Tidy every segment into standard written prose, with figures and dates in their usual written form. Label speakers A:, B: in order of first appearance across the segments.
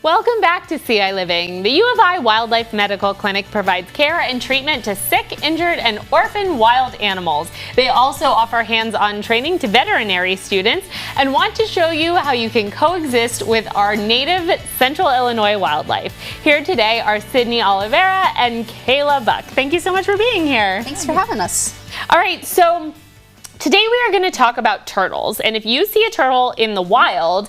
A: Welcome back to ciLiving. The U of I Wildlife Medical Clinic provides care and treatment to sick, injured, and orphan wild animals. They also offer hands-on training to veterinary students and want to show you how you can coexist with our native Central Illinois wildlife. Here today are Sydney Oliveira and Kayla Buck. Thank you so much for being here.
B: Thanks for having us.
A: All right, so today we are going to talk about turtles, and if you see a turtle in the wild,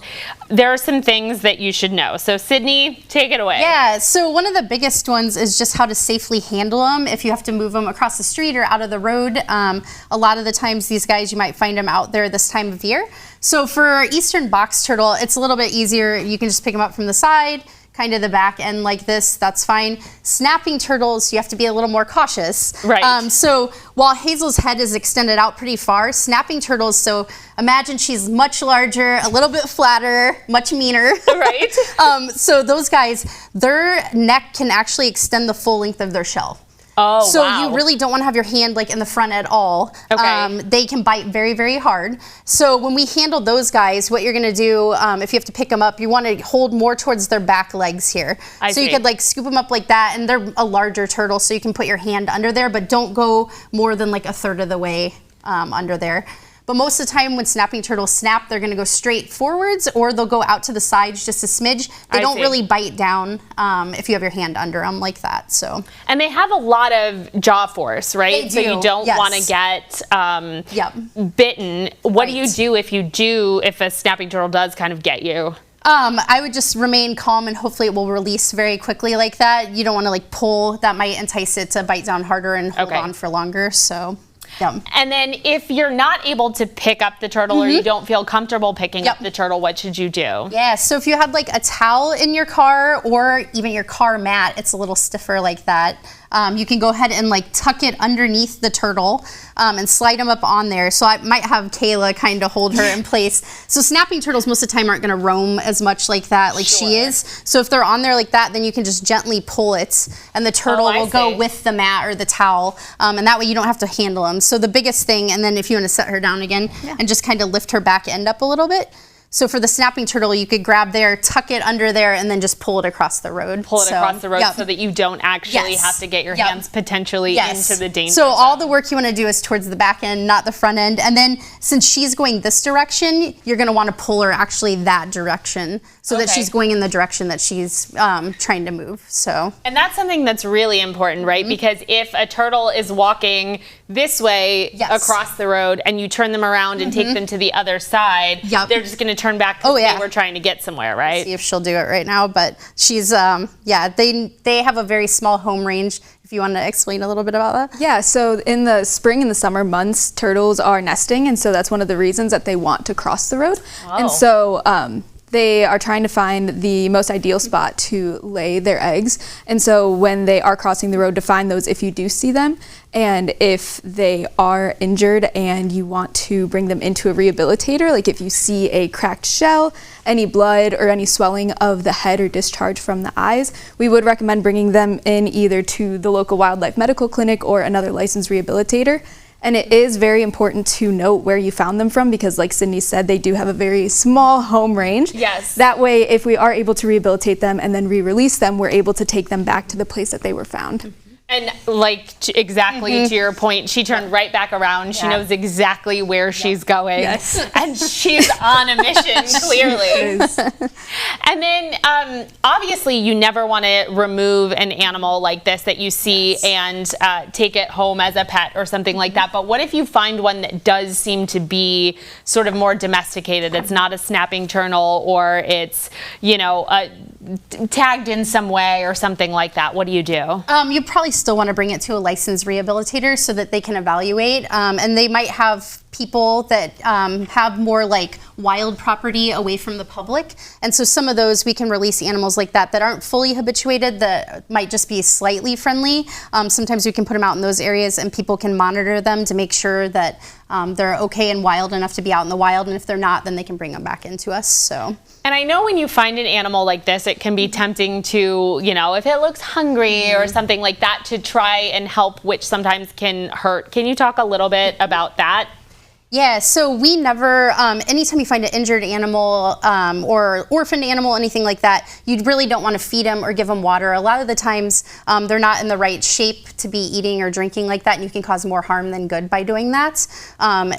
A: there are some things that you should know. So Sydney, take it away.
B: Yeah, so one of the biggest ones is just how to safely handle them if you have to move them across the street or out of the road. A lot of the times these guys, you might find them out there this time of year. So for our eastern box turtle, it's a little bit easier. You can just pick them up from the side, kind of the back end like this, that's fine. Snapping turtles, you have to be a little more cautious.
A: Right.
B: So while Hazel's head is extended out pretty far, snapping turtles, so imagine she's much larger, a little bit flatter, much meaner.
A: Right.
B: So those guys, their neck can actually extend the full length of their shell.
A: Oh,
B: so
A: wow.
B: you really don't want to have your hand like in the front at all.
A: Okay.
B: They can bite very, very hard. So when we handle those guys, what you're going to do, if you have to pick them up, you want to hold more towards their back legs here.
A: I
B: so
A: see.
B: you could like scoop them up like that, and they're a larger turtle, so you can put your hand under there, but don't go more than like a third of the way under there. But most of the time when snapping turtles snap, they're going to go straight forwards, or they'll go out to the sides just a smidge. They don't really bite down if you have your hand under them like that. So.
A: And they have a lot of jaw force, right?
B: They
A: So you
B: do,
A: don't
B: yes.
A: want to get bitten. What do you do if a snapping turtle does kind of get you?
B: I would just remain calm, and hopefully it will release very quickly like that. You don't want to like pull. That might entice it to bite down harder and hold on for longer. So. Yeah.
A: And then if you're not able to pick up the turtle or you don't feel comfortable picking up the turtle, what should you do?
B: Yeah, so if you had like a towel in your car or even your car mat, it's a little stiffer like that. You can go ahead and like tuck it underneath the turtle and slide them up on there. So I might have Kayla kind of hold her in place. So snapping turtles most of the time aren't going to roam as much like that, like she is. So if they're on there like that, then you can just gently pull it, and the turtle will go with the mat or the towel, and that way you don't have to handle them. So the biggest thing, and then if you want to set her down again and just kind of lift her back end up a little bit. So for the snapping turtle, you could grab there, tuck it under there, and then just pull it across the road.
A: Pull it across the road so that you don't actually have to get your hands potentially into the danger
B: So
A: zone.
B: all the work you want to do is towards the back end, not the front end. And then since she's going this direction, you're going to want to pull her actually that direction so that she's going in the direction that she's trying to move. So. And
A: that's something that's really important, right? Because if a turtle is walking this way across the road and you turn them around and take them to the other side, they're just going to turn back because they were trying to get somewhere, right?
B: Let's see if she'll do it right now, but she's, they have a very small home range. If you want to explain a little bit about that.
C: Yeah, so in the spring and the summer months, turtles are nesting, and so that's one of the reasons that they want to cross the road.
A: Oh.
C: And so they are trying to find the most ideal spot to lay their eggs. And so when they are crossing the road, to find those if you do see them. And if they are injured and you want to bring them into a rehabilitator, like if you see a cracked shell, any blood or any swelling of the head or discharge from the eyes, we would recommend bringing them in either to the local wildlife medical clinic or another licensed rehabilitator. And it is very important to note where you found them from because, like Sydney said, they do have a very small home range.
A: Yes.
C: That way, if we are able to rehabilitate them and then re-release them, we're able to take them back to the place that they were found.
A: And like exactly to your point, she turned right back around. She knows exactly where she's going.
C: Yes.
A: And she's on a mission, clearly. And then obviously you never want to remove an animal like this that you see and take it home as a pet or something like that. But what if you find one that does seem to be sort of more domesticated? It's not a snapping turtle, or it's, tagged in some way or something like that. What do you do?
B: You probably still want to bring it to a licensed rehabilitator so that they can evaluate, and they might have people that have more like wild property away from the public, and so some of those we can release animals like that aren't fully habituated, that might just be slightly friendly. Sometimes we can put them out in those areas and people can monitor them to make sure that they're okay and wild enough to be out in the wild, and if they're not, then they can bring them back into us. So.
A: And I know when you find an animal like this, it can be tempting to, if it looks hungry or something like that, to try and help, which sometimes can hurt. Can you talk a little bit about that?
B: Yeah, so we never, anytime you find an injured animal or orphaned animal, anything like that, you really don't want to feed them or give them water. A lot of the times they're not in the right shape to be eating or drinking like that, and you can cause more harm than good by doing that.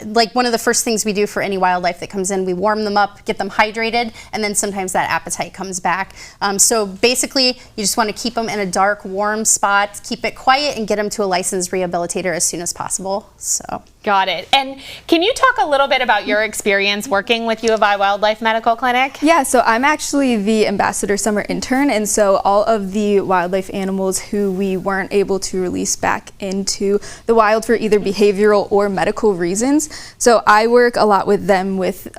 B: Like one of the first things we do for any wildlife that comes in, we warm them up, get them hydrated, and then sometimes that appetite comes back. So basically, you just want to keep them in a dark, warm spot, keep it quiet, and get them to a licensed rehabilitator as soon as possible. So.
A: Got it. And can you talk a little bit about your experience working with U of I Wildlife Medical Clinic?
C: Yeah, so I'm actually the ambassador summer intern, and so all of the wildlife animals who we weren't able to release back into the wild for either behavioral or medical reasons. So I work a lot with them with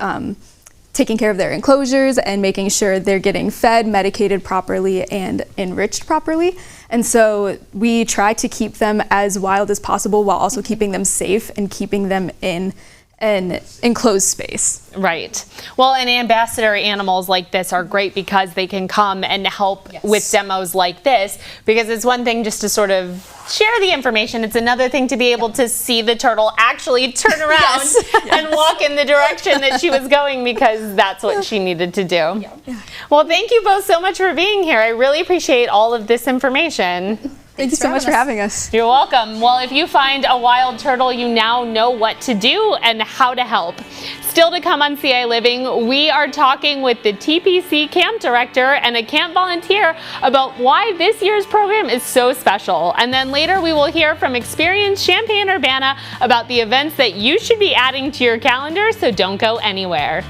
C: taking care of their enclosures and making sure they're getting fed, medicated properly, and enriched properly. And so we try to keep them as wild as possible while also keeping them safe and keeping them in an enclosed space.
A: Right. Well, and ambassador animals like this are great because they can come and help with demos like this, because it's one thing just to sort of share the information. It's another thing to be able to see the turtle actually turn around and walk in the direction that she was going, because that's what she needed to do. Well, thank you both so much for being here. I really appreciate all of this information.
C: Thank you so much for having us.
A: You're welcome. Well, if you find a wild turtle, you now know what to do and how to help. Still to come on ciLiving, we are talking with the TPC camp director and a camp volunteer about why this year's program is so special. And then later we will hear from experienced Champaign-Urbana about the events that you should be adding to your calendar, so don't go anywhere.